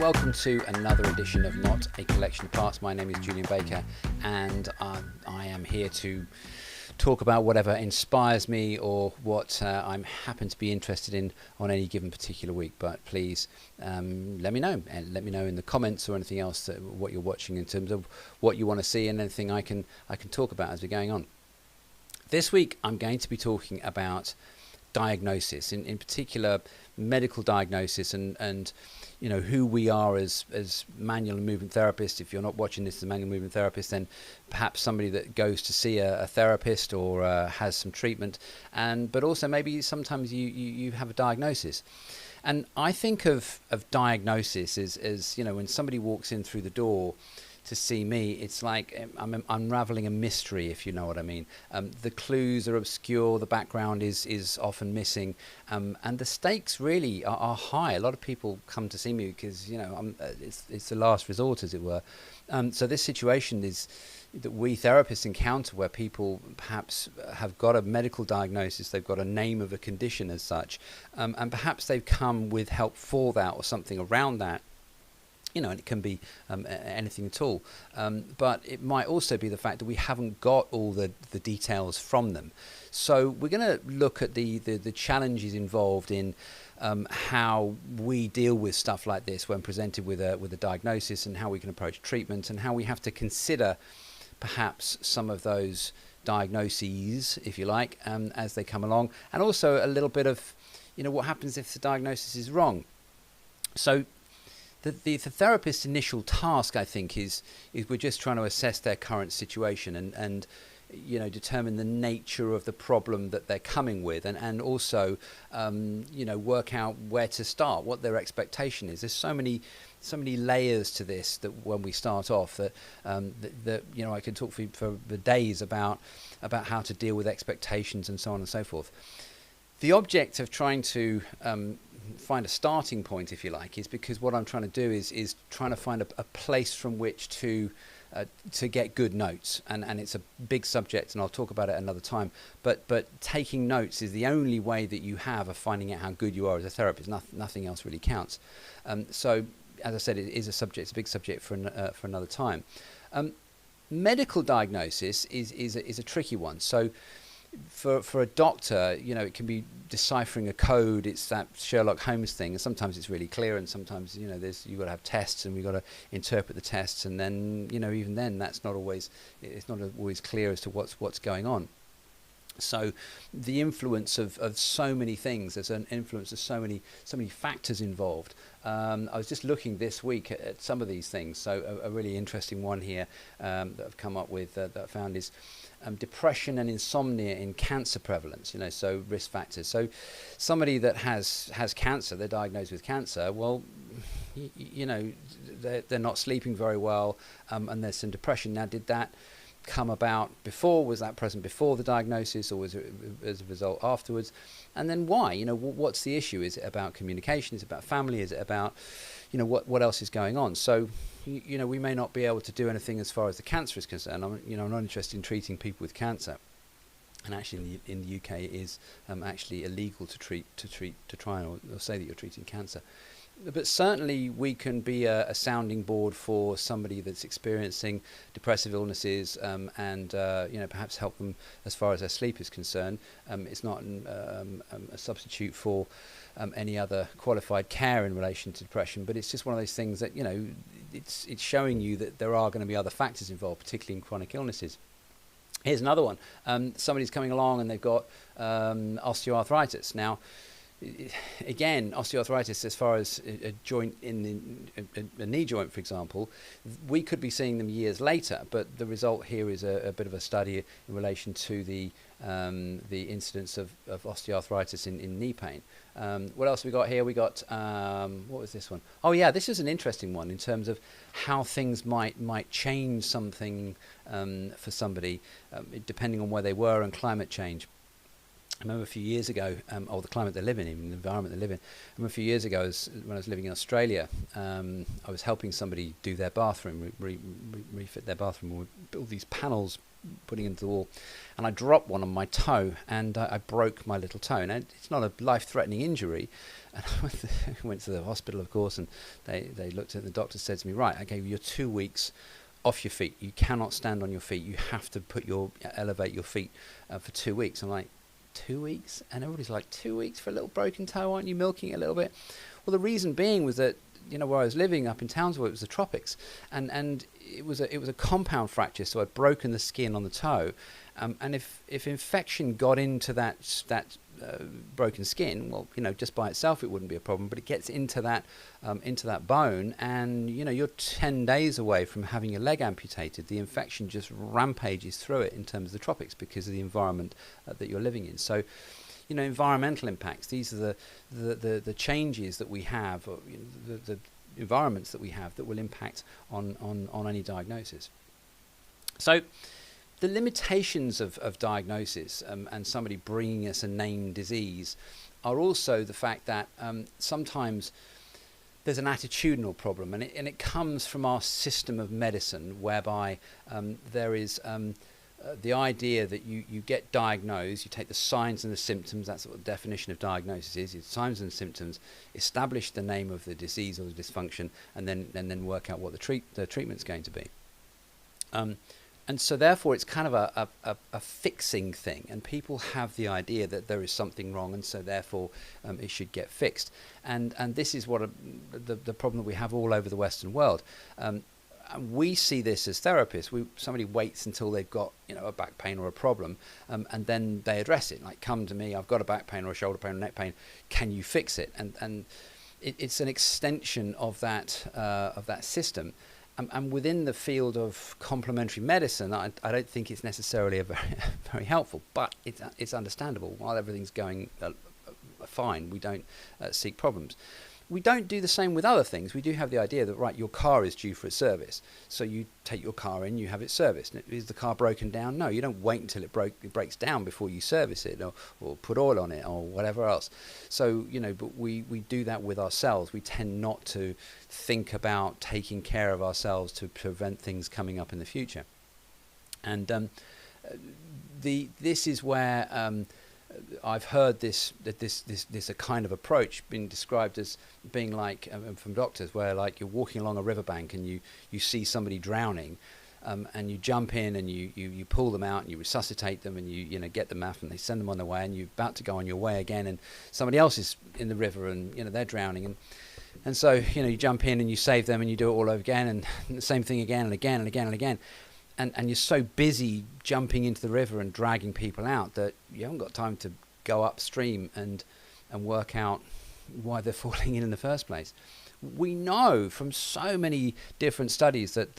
welcome to another edition of Not a Collection of Parts. My name is Julian Baker, and I am here to talk about whatever inspires me or what I happen to be interested in on any given particular week. But please let me know, and let me know in the comments or anything else what you're watching in terms of what you want to see and anything I can talk about as we're going on. This week I'm going to be talking about diagnosis, in particular medical diagnosis, and you know who we are as manual and movement therapists. If you're not watching this as a manual and movement therapist, then perhaps somebody that goes to see a therapist or has some treatment, but also maybe sometimes you have a diagnosis. And I think of diagnosis as you know, when somebody walks in through the door to see me, it's like I'm unraveling a mystery, if you know what I mean. The clues are obscure, the background is often missing, and the stakes really are high. A lot of people come to see me because, you know, it's the last resort, as it were. So this situation is that we therapists encounter, where people perhaps have got a medical diagnosis, they've got a name of a condition as such, and perhaps they've come with help for that or something around that. You know, and it can be anything at all. But it might also be the fact that we haven't got all the details from them. So we're going to look at the challenges involved in how we deal with stuff like this when presented with a diagnosis, and how we can approach treatment, and how we have to consider perhaps some of those diagnoses, if you like, as they come along, and also a little bit of, you know, what happens if the diagnosis is wrong. So the therapist's initial task, I think, is we're just trying to assess their current situation and you know, determine the nature of the problem that they're coming with, and also you know, work out where to start, what their expectation is. There's so many layers to this that when we start off that you know, I can talk for days about how to deal with expectations and so on and so forth. The object of trying to find a starting point, if you like, is because what I'm trying to do is trying to find a place from which to get good notes, and it's a big subject, and I'll talk about it another time. But taking notes is the only way that you have of finding out how good you are as a therapist. Nothing else really counts. So, as I said, it is a subject. It's a big subject for another time. Medical diagnosis is a tricky one. So, for a doctor, you know, it can be deciphering a code. It's that Sherlock Holmes thing, and sometimes it's really clear, and sometimes, you know, you've got to have tests, and we've got to interpret the tests, and then, you know, even then it's not always clear as to what's going on. So the influence of so many things, there's an influence of so many factors involved. I was just looking this week at some of these things. So a really interesting one here that I've come up with that I found is depression and insomnia in cancer prevalence. You know, so risk factors. So somebody that has cancer, they're diagnosed with cancer. Well, you know, they're not sleeping very well, and there's some depression. Now, did that come about before? Was that present before the diagnosis, or was it as a result afterwards? And then why? You know, what's the issue? Is it about communication? Is it about family? Is it about, you know, what else is going on? So, you know, we may not be able to do anything as far as the cancer is concerned. I'm not interested in treating people with cancer. And actually, in the UK, it is actually illegal to try and or say that you're treating cancer. But certainly we can be a sounding board for somebody that's experiencing depressive illnesses, and you know, perhaps help them as far as their sleep is concerned. It's not a substitute for any other qualified care in relation to depression, but it's just one of those things that, you know, it's showing you that there are going to be other factors involved, particularly in chronic illnesses. Here's another one. Somebody's coming along and they've got osteoarthritis. Now, again, osteoarthritis, as far as a joint in a knee joint, for example, we could be seeing them years later, but the result here is a bit of a study in relation to the incidence of osteoarthritis in knee pain. What else have we got here? We got, what was this one? Oh yeah, this is an interesting one in terms of how things might change something for somebody, depending on where they were, and climate change. I remember a few years ago, or the climate they live in, even the environment they live in. I remember a few years ago, when I was living in Australia, I was helping somebody do their bathroom, refit their bathroom. We built these panels putting into the wall, and I dropped one on my toe, and I broke my little toe. Now, it's not a life-threatening injury. And I went to the hospital, of course, and they looked at the doctor, said to me, right, okay, you're 2 weeks off your feet. You cannot stand on your feet. You have to elevate your feet for 2 weeks. I'm like, 2 weeks? And everybody's like, 2 weeks for a little broken toe? Aren't you milking it a little bit? Well, the reason being was that, where I was living up in Townsville, it was the tropics, and it was a compound fracture, so I'd broken the skin on the toe, and if infection got into that broken skin, well, just by itself it wouldn't be a problem, but it gets into that bone, and you're 10 days away from having your leg amputated. The infection just rampages through it in terms of the tropics because of the environment that you're living in. So environmental impacts, these are the changes that we have, or, the environments that we have that will impact on any diagnosis. So the limitations of diagnosis and somebody bringing us a named disease are also the fact that sometimes there's an attitudinal problem, and it comes from our system of medicine, whereby there is the idea that you get diagnosed, you take the signs and the symptoms, that's what the definition of diagnosis is, it's signs and symptoms, establish the name of the disease or the dysfunction, and then work out what the treatment's going to be. And so therefore it's kind of a fixing thing, and people have the idea that there is something wrong, and so therefore it should get fixed. And this is what the problem that we have all over the Western world. And we see this as therapists. Somebody waits until they've got a back pain or a problem, and then they address it. Like, come to me, I've got a back pain or a shoulder pain or neck pain. Can you fix it? And it's an extension of that system. And within the field of complementary medicine, I don't think it's necessarily very helpful, but it's understandable. While everything's going fine, we don't seek problems. We don't do the same with other things. We do have the idea that, right, your car is due for a service. So you take your car in, you have it serviced. Is the car broken down? No, you don't wait until it breaks down before you service it or put oil on it or whatever else. So, but we do that with ourselves. We tend not to think about taking care of ourselves to prevent things coming up in the future. And this is where I've heard this a kind of approach being described as being like from doctors, where like you're walking along a riverbank and you see somebody drowning, and you jump in and you pull them out and you resuscitate them and you get them out and they send them on their way, and you're about to go on your way again, and somebody else is in the river and they're drowning, and so you jump in and you save them and you do it all over again, and the same thing again and again and again and again. And you're so busy jumping into the river and dragging people out that you haven't got time to go upstream and work out why they're falling in the first place. We know from so many different studies that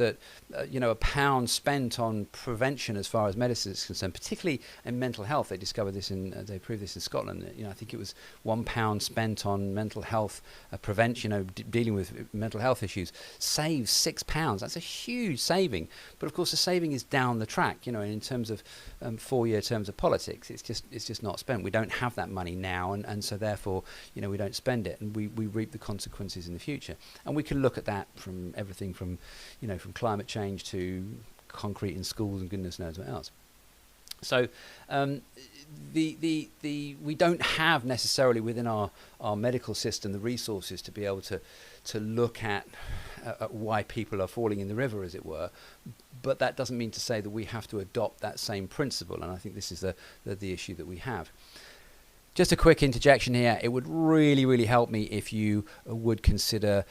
£1 spent on prevention as far as medicine is concerned, particularly in mental health. They discovered this they proved this in Scotland. I think it was £1 spent on mental health prevention, dealing with mental health issues, saves £6. That's a huge saving. But of course, the saving is down the track. In terms of 4-year terms of politics, it's just not spent. We don't have that money now, and so therefore, we don't spend it, and we reap the consequences in the future. And we can look at that from everything from climate change to concrete in schools and goodness knows what else. So we don't have necessarily within our medical system the resources to be able to look at why people are falling in the river, as it were. But that doesn't mean to say that we have to adopt that same principle, and I think this is the issue that we have. Just a quick interjection here. It would really, really help me if you would consider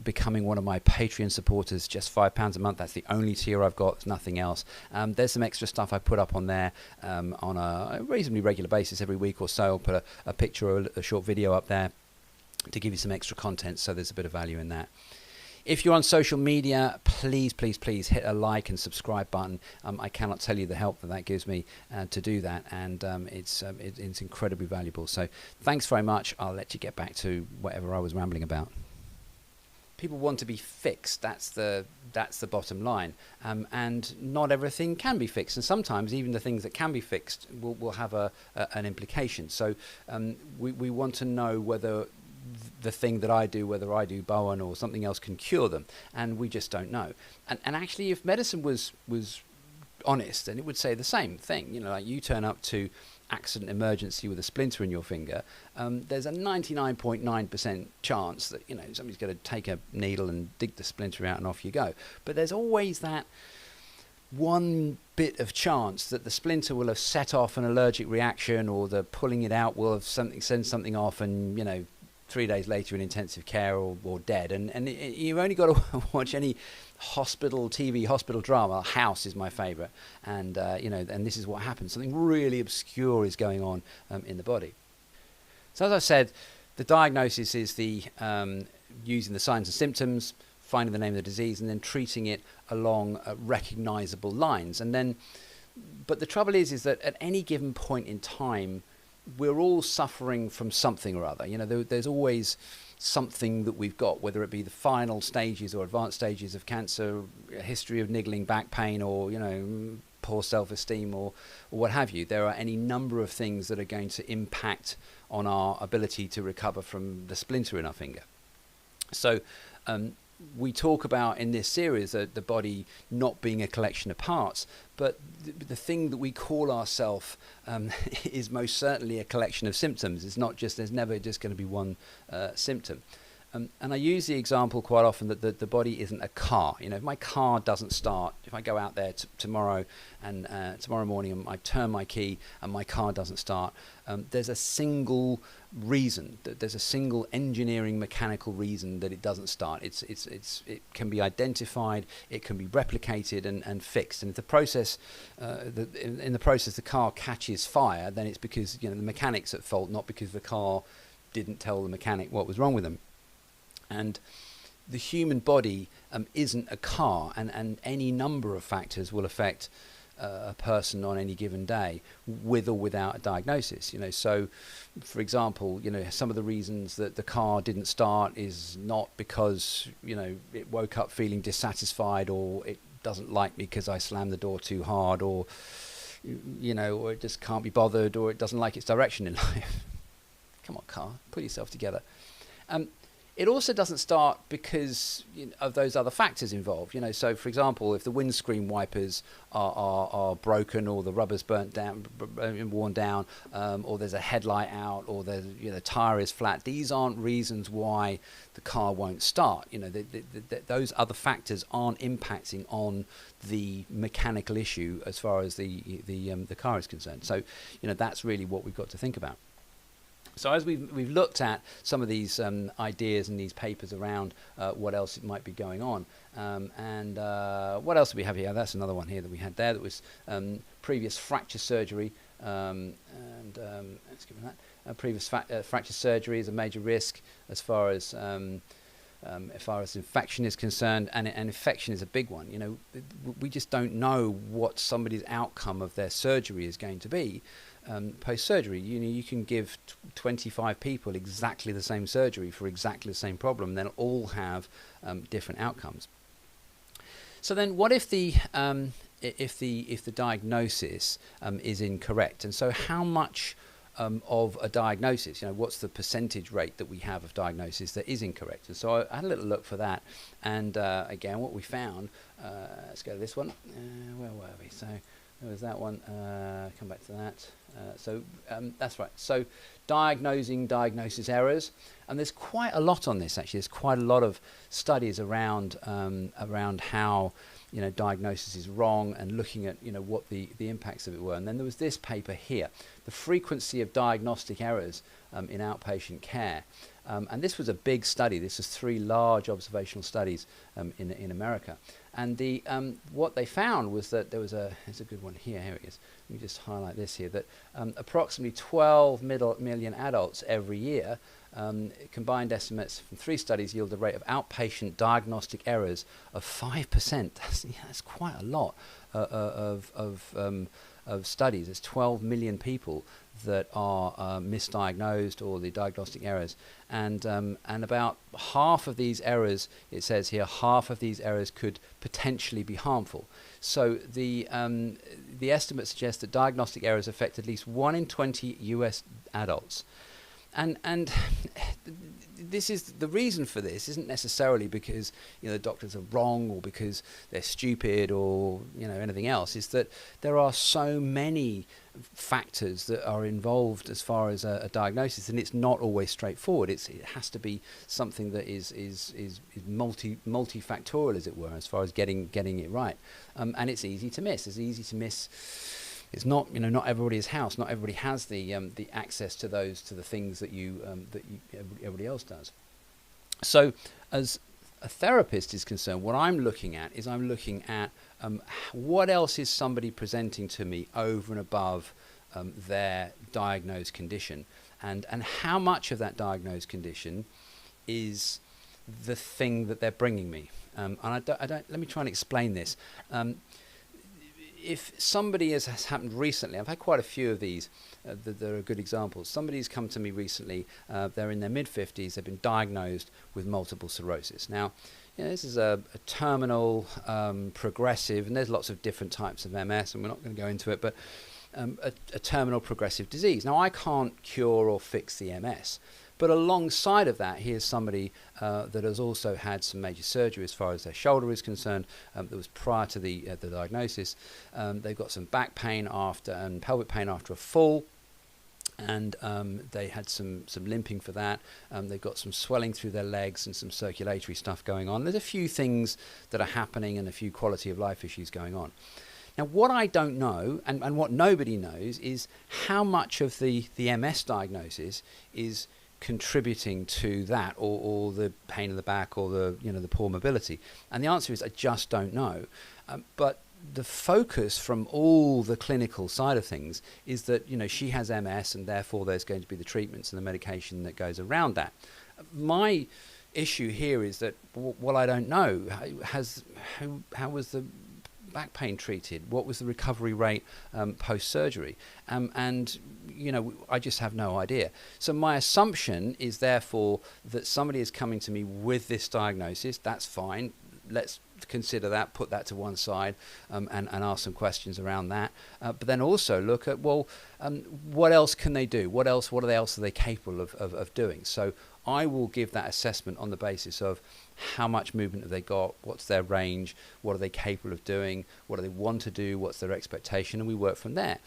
becoming one of my Patreon supporters. Just £5 a month. That's the only tier I've got. There's nothing else. There's some extra stuff I put up on there on a reasonably regular basis every week or so. I'll put a picture or a short video up there to give you some extra content, so there's a bit of value in that. If you're on social media, please hit a like and subscribe button. I cannot tell you the help that gives me to do that, and it's incredibly valuable. So thanks very much. I'll let you get back to whatever I was rambling about. People want to be fixed. That's the bottom line, and not everything can be fixed. And sometimes even the things that can be fixed will have an implication. So we want to know whether the thing that I do, whether I do Bowen or something else, can cure them, and we just don't know. And actually, if medicine was honest, and it would say the same thing. You know, like you turn up to accident emergency with a splinter in your finger, there's a 99.9% chance that, you know, somebody's going to take a needle and dig the splinter out and off you go. But there's always that one bit of chance that the splinter will have set off an allergic reaction, or the pulling it out will have send something off, and, you know, 3 days later in intensive care or dead. And you've only got to watch any TV hospital drama. House is my favourite, and you know, and this is what happens. Something really obscure is going on in the body. So as I said, the diagnosis is the using the signs and symptoms, finding the name of the disease, and then treating it along recognisable lines. And then, but the trouble is that at any given point in time, we're all suffering from something or other. You know, there's always something that we've got, whether it be the final stages or advanced stages of cancer, a history of niggling back pain, or, you know, poor self-esteem, or what have you. There are any number of things that are going to impact on our ability to recover from the splinter in our finger. So we talk about in this series the body not being a collection of parts, but the thing that we call ourselves is most certainly a collection of symptoms. It's not just, there's never just going to be one symptom. And I use the example quite often that the body isn't a car. You know, if my car doesn't start, if I go out there tomorrow and tomorrow morning and I turn my key and my car doesn't start, there's a single reason, there's a single engineering mechanical reason that it doesn't start. It can be identified, it can be replicated and fixed. And if the process, in the process the car catches fire, then it's because, you know, the mechanic's at fault, not because the car didn't tell the mechanic what was wrong with them. And the human body isn't a car, and any number of factors will affect a person on any given day, with or without a diagnosis. You know, so for example, you know, some of the reasons that the car didn't start is not because, you know, it woke up feeling dissatisfied, or it doesn't like me because I slammed the door too hard, or, you know, or it just can't be bothered, or it doesn't like its direction in life. Come on, car, put yourself together. It also doesn't start because, you know, of those other factors involved. You know, so for example, if the windscreen wipers are broken, or the rubber's burnt down, worn down, or there's a headlight out, or the, you know, tire is flat, these aren't reasons why the car won't start. You know, those other factors aren't impacting on the mechanical issue as far as the car is concerned. So, you know, that's really what we've got to think about. So as we've looked at some of these ideas and these papers around what else might be going on, and what else do we have here? That's another one here that we had there, that was previous fracture surgery, and let's give it that. Previous fracture surgery is a major risk as far as infection is concerned, and infection is a big one. You know, we just don't know what somebody's outcome of their surgery is going to be. Post-surgery, you know, you can give 25 people exactly the same surgery for exactly the same problem, they'll all have different outcomes. So then, what if the diagnosis is incorrect? And so, how much of a diagnosis, you know, what's the percentage rate that we have of diagnosis that is incorrect? And so I had a little look for that, and again, what we found. Let's go to this one. Where were we? So there was that one. Come back to that. That's right. So diagnosis errors, and there's quite a lot on this actually. There's quite a lot of studies around how, you know, diagnosis is wrong, and looking at, you know, what the impacts of it were. And then there was this paper here, the frequency of diagnostic errors in outpatient care. And this was a big study. This was 3 large observational studies in America. And what they found was that there's a good one here. Here it is. Let me just highlight this here. That approximately 12 million adults every year, combined estimates from 3 studies yield a rate of outpatient diagnostic errors of 5%. That's quite a lot of studies. There's 12 million people that are misdiagnosed, or the diagnostic errors, and about half of these errors, it says here, half of these errors could potentially be harmful. So the estimate suggests that diagnostic errors affect at least 1 in 20 US adults, And this is the reason for this isn't necessarily because the doctors are wrong or because they're stupid or anything else. Is that there are so many factors that are involved as far as a diagnosis, and it's not always straightforward. It has to be something that is multifactorial, as it were, as far as getting it right. And it's easy to miss. It's easy to miss. It's not, not everybody's house. Not everybody has the access to the things that everybody else does. So, as a therapist is concerned, what I'm looking at is what else is somebody presenting to me over and above their diagnosed condition, and how much of that diagnosed condition is the thing that they're bringing me. And I don't. Let me try and explain this. If somebody has happened recently, I've had quite a few of these that are good examples. Somebody's come to me recently, they're in their mid-50s, they've been diagnosed with multiple sclerosis. Now, this is a terminal, progressive, and there's lots of different types of MS, and we're not going to go into it, but a terminal progressive disease. Now, I can't cure or fix the MS. But alongside of that, here's somebody that has also had some major surgery as far as their shoulder is concerned. That was prior to the diagnosis. They've got some back pain and pelvic pain after a fall, and they had some limping for that. They've got some swelling through their legs and some circulatory stuff going on. There's a few things that are happening and a few quality of life issues going on. Now, what I don't know, and what nobody knows, is how much of the MS diagnosis is contributing to that, or the pain in the back, or the poor mobility. And the answer is I just don't know. But the focus from all the clinical side of things is that she has MS, and therefore there's going to be the treatments and the medication that goes around that. My issue here is that I don't know. How was the back pain treated? What was the recovery rate post-surgery? And I just have no idea. So my assumption is therefore that somebody is coming to me with this diagnosis. That's fine. Let's consider that, put that to one side, and ask some questions around that. But then also look at, what else can they do? What else are they capable of doing? So I will give that assessment on the basis of how much movement have they got, what's their range, what are they capable of doing, what do they want to do, what's their expectation, and we work from there.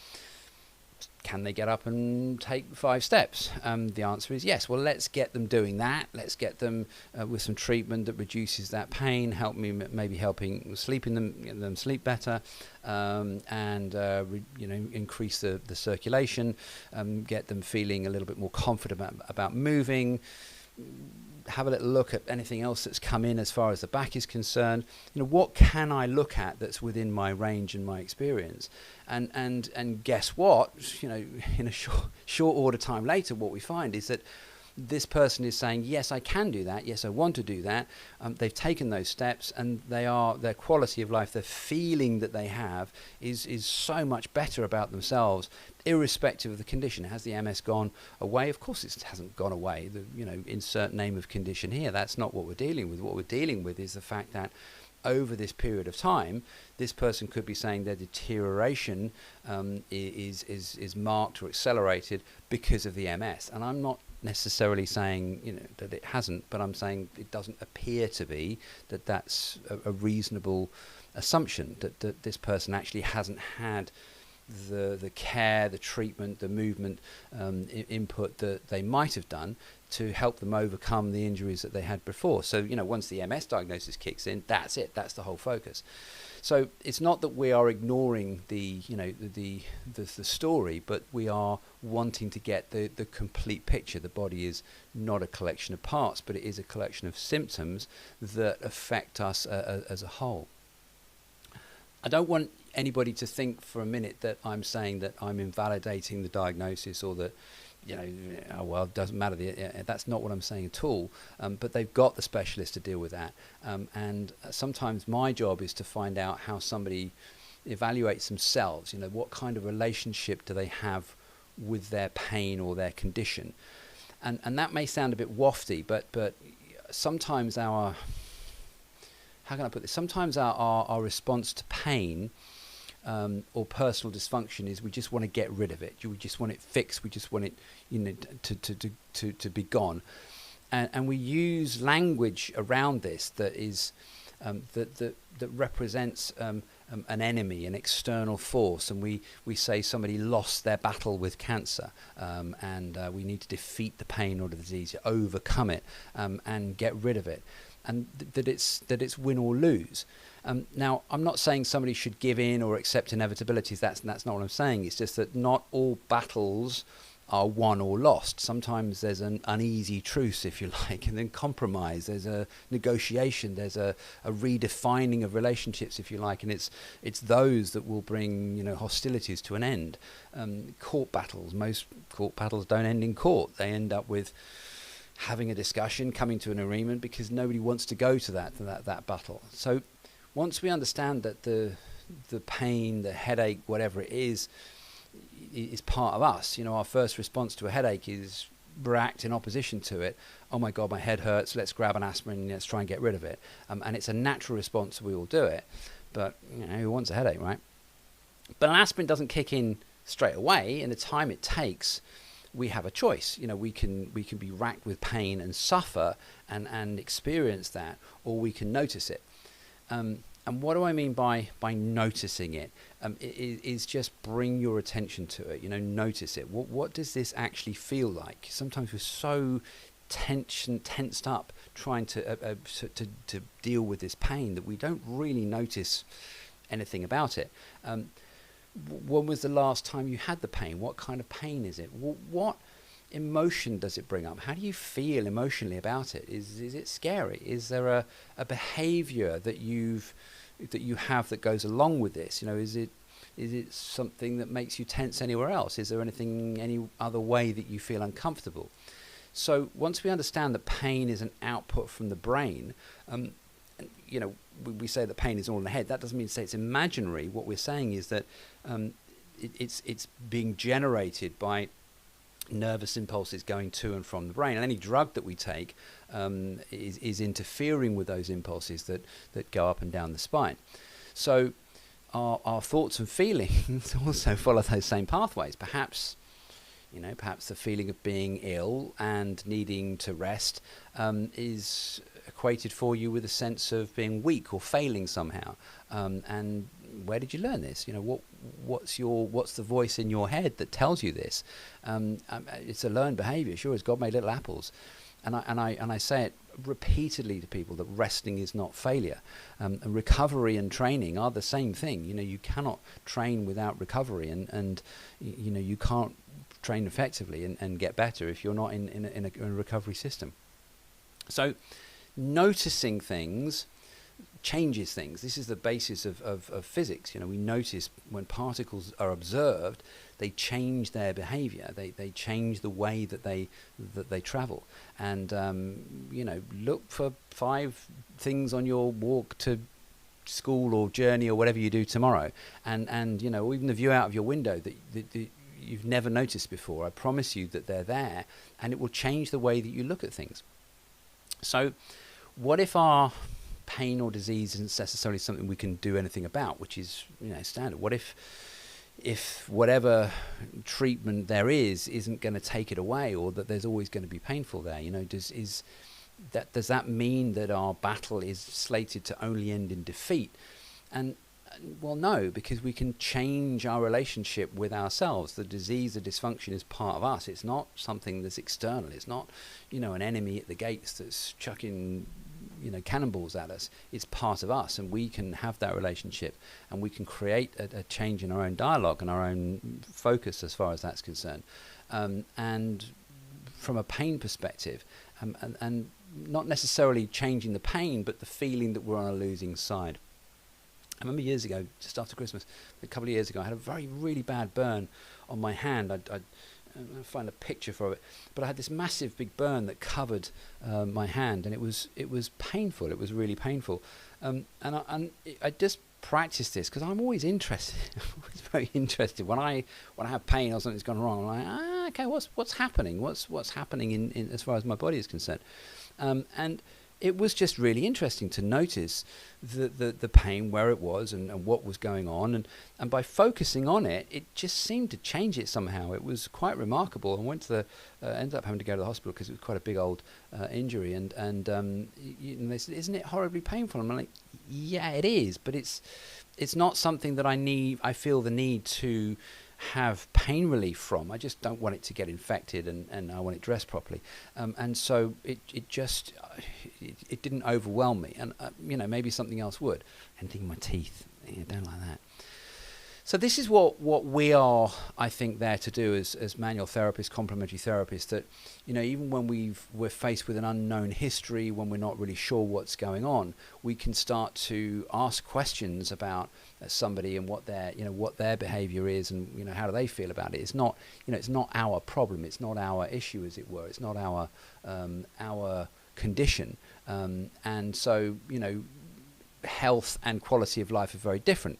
Can they get up and take 5 steps? The answer is yes. Well, let's get them doing that. Let's get them with some treatment that reduces that pain, helping sleeping them sleep better, and increase the circulation, get them feeling a little bit more confident about moving. Have a little look at anything else that's come in as far as the back is concerned. What can I look at that's within my range and my experience? And guess what? In a short order time later, what we find is that this person is saying, yes, I can do that. Yes, I want to do that. They've taken those steps, and their quality of life, the feeling that they have is so much better about themselves, irrespective of the condition. Has the MS gone away? Of course, it hasn't gone away. Insert name of condition here. That's not what we're dealing with. What we're dealing with is the fact that over this period of time, this person could be saying their deterioration is marked or accelerated because of the MS. And I'm not necessarily saying that it hasn't, but I'm saying it doesn't appear to be that's a reasonable assumption that this person actually hasn't had the care, the treatment, the movement input that they might have done to help them overcome the injuries that they had before. So once the MS diagnosis kicks in, that's it. That's the whole focus. So it's not that we are ignoring the story, but we are wanting to get the complete picture. The body is not a collection of parts, but it is a collection of symptoms that affect us as a whole. I don't want anybody to think for a minute that I'm saying that I'm invalidating the diagnosis, or that it doesn't matter. That's not what I'm saying at all. But they've got the specialist to deal with that. And sometimes my job is to find out how somebody evaluates themselves. What kind of relationship do they have with their pain or their condition? And that may sound a bit wafty, but sometimes how can I put this? Sometimes our response to pain or personal dysfunction is we just want to get rid of it. We just want it fixed. We just want it, to be gone. And we use language around this that is that represents an enemy, an external force, and we say somebody lost their battle with cancer, and we need to defeat the pain or the disease, overcome it, and get rid of it, and that it's win or lose. Now, I'm not saying somebody should give in or accept inevitabilities. That's not what I'm saying. It's just that not all battles are won or lost. Sometimes there's an uneasy truce, if you like, and then compromise. There's a negotiation. There's a redefining of relationships, if you like, and it's those that will bring hostilities to an end. Court battles. Most court battles don't end in court. They end up with having a discussion, coming to an agreement, because nobody wants to go to that battle. So once we understand that the pain, the headache, whatever it is part of us. Our first response to a headache is react in opposition to it. Oh my God, my head hurts. Let's grab an aspirin and let's try and get rid of it. And it's a natural response. We all do it. But who wants a headache, right? But an aspirin doesn't kick in straight away. In the time it takes, we have a choice. We can be racked with pain and suffer and experience that, or we can notice it. And what do I mean by noticing it? It is just bring your attention to it. Notice it. What does this actually feel like? Sometimes we're so tensed up trying to deal with this pain that we don't really notice anything about it. When was the last time you had the pain? What kind of pain is it? What emotion does it bring up? How do you feel emotionally about it? Is it scary? Is there a behavior that you have that goes along with this? Is it something that makes you tense anywhere else? Is there any other way that you feel uncomfortable? So once we understand that pain is an output from the brain, we say that pain is all in the head. That doesn't mean to say it's imaginary. What we're saying is that it's being generated by nervous impulses going to and from the brain, and any drug that we take is interfering with those impulses that go up and down the spine. So our thoughts and feelings also follow those same pathways. Perhaps the feeling of being ill and needing to rest is equated for you with a sense of being weak or failing somehow. And where did you learn this? What's the voice in your head that tells you this? It's a learned behavior, sure as God made little apples. And I say it repeatedly to people that resting is not failure. And recovery and training are the same thing. You cannot train without recovery, and you can't train effectively and get better if you're not in a recovery system. So noticing things changes things. This is the basis of physics. We notice when particles are observed, they change their behavior. They change the way that they travel. And look for 5 things on your walk to school or journey or whatever you do tomorrow, and even the view out of your window that you've never noticed before. I promise you that they're there, and it will change the way that you look at things. So what if our pain or disease isn't necessarily something we can do anything about, which is standard? What if whatever treatment there isn't going to take it away, or that there's always going to be painful there? Does that mean that our battle is slated to only end in defeat? And well, no, because we can change our relationship with ourselves. The disease, the dysfunction is part of us. It's not something that's external. It's not an enemy at the gates that's chucking cannonballs at us. It's part of us, and we can have that relationship, and we can create a change in our own dialogue and our own focus as far as that's concerned. And from a pain perspective, and not necessarily changing the pain, but the feeling that we're on a losing side. I remember years ago, just after Christmas, a couple of years ago, I had a really bad burn on my hand. I'll find a picture for it, but I had this massive big burn that covered my hand, and it was painful. It was really painful, and I just practiced this because I'm always interested. I'm always very interested when I have pain or something's gone wrong. I'm like, okay, what's happening? What's happening in as far as my body is concerned? And it was just really interesting to notice the pain where it was and what was going on, and by focusing on it, it just seemed to change it somehow. It was quite remarkable. I went to ended up having to go to the hospital because it was quite a big old injury, and they said, "Isn't it horribly painful?" And I'm like, "Yeah, it is, but it's not something that I feel the need to have pain relief from. I just don't want it to get infected, and I want it dressed properly, and so it didn't overwhelm me, and maybe something else would. Anything in my teeth, don't like that. So this is what we are, I think, there to do as manual therapists, complementary therapists, that, even when we're faced with an unknown history, when we're not really sure what's going on, we can start to ask questions about somebody and what their behavior is, and how do they feel about it. It's not our problem, it's not our issue, as it were. It's not our condition, and so health and quality of life are very different.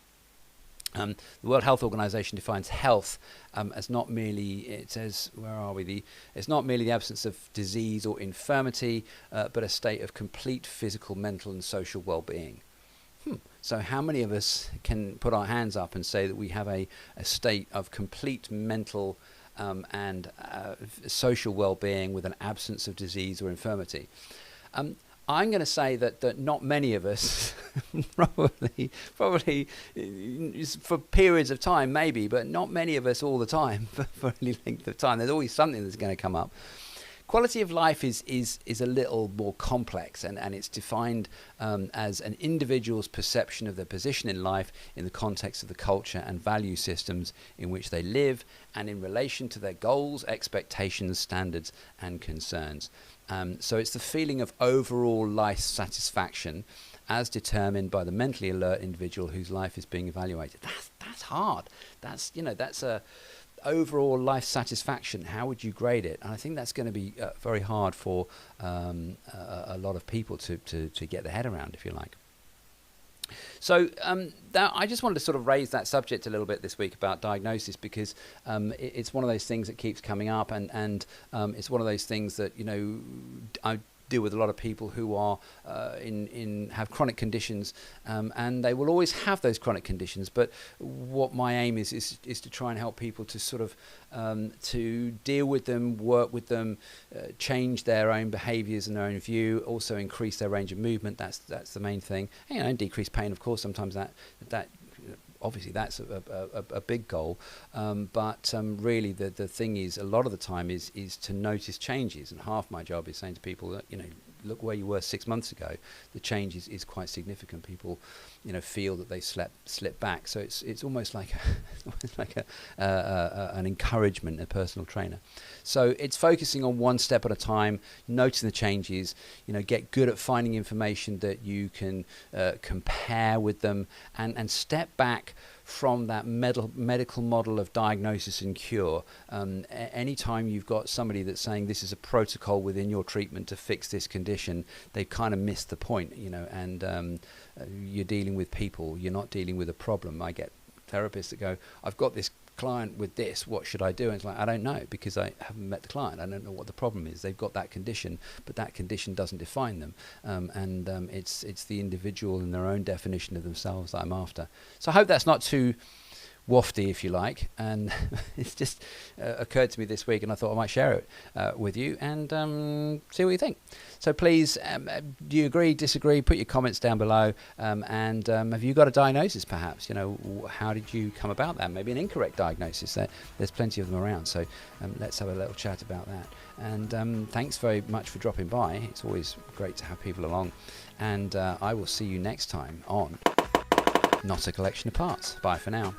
The World Health Organization defines health as not merely, it says, it's not merely the absence of disease or infirmity, but a state of complete physical, mental and social well-being. So how many of us can put our hands up and say that we have a state of complete mental and social well-being with an absence of disease or infirmity? I'm going to say that not many of us, probably for periods of time maybe, but not many of us all the time for any length of time. There's always something that's going to come up. Quality of life is a little more complex, and it's defined as an individual's perception of their position in life in the context of the culture and value systems in which they live, and in relation to their goals, expectations, standards and concerns. So it's the feeling of overall life satisfaction as determined by the mentally alert individual whose life is being evaluated. That's hard. That's a overall life satisfaction. How would you grade it? And I think that's going to be very hard for a lot of people to get their head around, if you like. So I just wanted to sort of raise that subject a little bit this week about diagnosis, because it's one of those things that keeps coming up, and it's one of those things that I deal with a lot of people who are have chronic conditions, and they will always have those chronic conditions. But what my aim is to try and help people to sort of to deal with them, work with them, change their own behaviours and their own view, also increase their range of movement. That's the main thing. And decrease pain, of course. Sometimes that obviously that's a big goal, but really the thing is, a lot of the time is to notice changes, and half my job is saying to people that look where you were 6 months ago. The change is quite significant. People feel that they slip back, so it's almost like an encouragement, a personal trainer. So it's focusing on one step at a time, noticing the changes, get good at finding information that you can compare with them, and step back from that medical model of diagnosis and cure. Anytime you've got somebody that's saying this is a protocol within your treatment to fix this condition, they've kind of missed the point, and you're dealing with people, you're not dealing with a problem. I get therapists that go, I've got this client with this, what should I do? And it's like, I don't know, because I haven't met the client. I don't know what the problem is. They've got that condition, but that condition doesn't define them, and it's the individual and their own definition of themselves that I'm after. So I hope that's not too wafty, if you like, and it's just occurred to me this week, and I thought I might share it with you, and see what you think. So please, do you agree, disagree? Put your comments down below, and have you got a diagnosis perhaps? How did you come about that? Maybe an incorrect diagnosis. There's plenty of them around, so let's have a little chat about that. And thanks very much for dropping by. It's always great to have people along, and I will see you next time on Not a Collection of Parts. Bye for now.